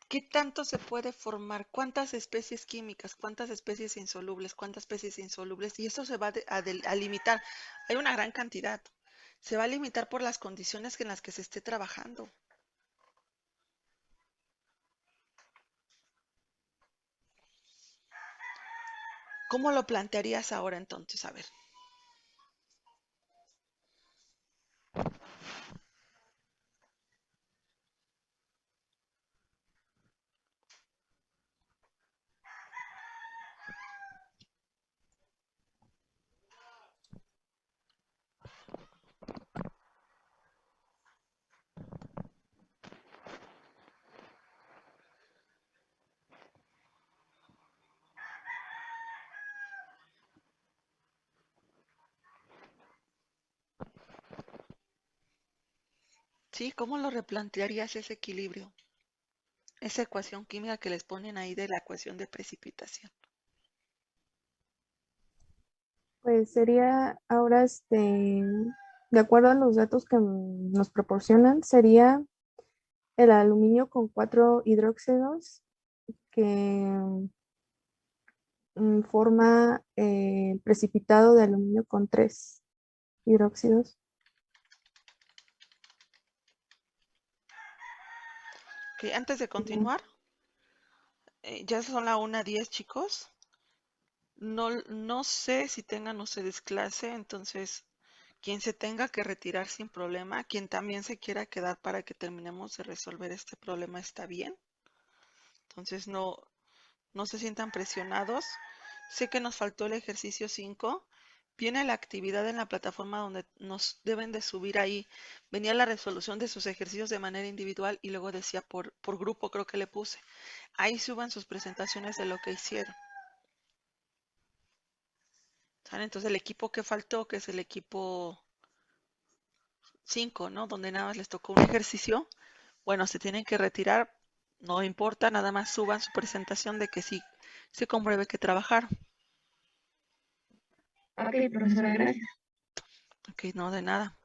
¿qué tanto se puede formar? ¿Cuántas especies químicas? ¿Cuántas especies insolubles? ¿Cuántas especies insolubles? Y eso se va a limitar. Hay una gran cantidad. Se va a limitar por las condiciones en las que se esté trabajando. ¿Cómo lo plantearías ahora entonces? A ver. Sí, ¿cómo lo replantearías ese equilibrio? Esa ecuación química que les ponen ahí de la ecuación de precipitación. Pues sería ahora, de acuerdo a los datos que nos proporcionan, sería el aluminio con 4 hidróxidos que forma precipitado de aluminio con 3 hidróxidos. Ok, antes de continuar, ya son la 1:10, chicos. No sé si tengan ustedes clase, entonces quien se tenga que retirar sin problema, quien también se quiera quedar para que terminemos de resolver este problema está bien. Entonces no se sientan presionados. Sé que nos faltó el ejercicio 5. Viene la actividad en la plataforma donde nos deben de subir ahí. Venía la resolución de sus ejercicios de manera individual y luego decía por grupo, creo que le puse. Ahí suban sus presentaciones de lo que hicieron. ¿Sale? Entonces el equipo que faltó, que es el equipo 5, ¿no? Donde nada más les tocó un ejercicio. Bueno, se tienen que retirar. No importa, nada más suban su presentación de que sí se compruebe que trabajaron. Ok, profesora, gracias. Ok, no, de nada.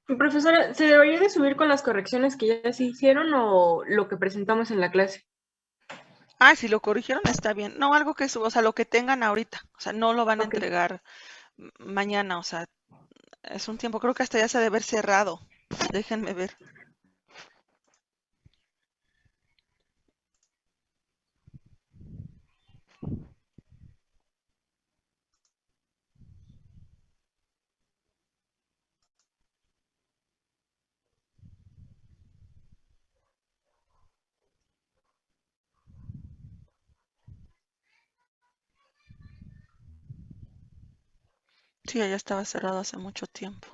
Profesora, ¿se debería de subir con las correcciones que ya se hicieron o lo que presentamos en la clase? Si lo corrigieron está bien. No, algo que suba, o sea, lo que tengan ahorita. O sea, no lo van a Ok. entregar mañana. O sea, es un tiempo. Creo que hasta ya se ha de haber cerrado. Déjenme ver. Sí, ya estaba cerrado hace mucho tiempo.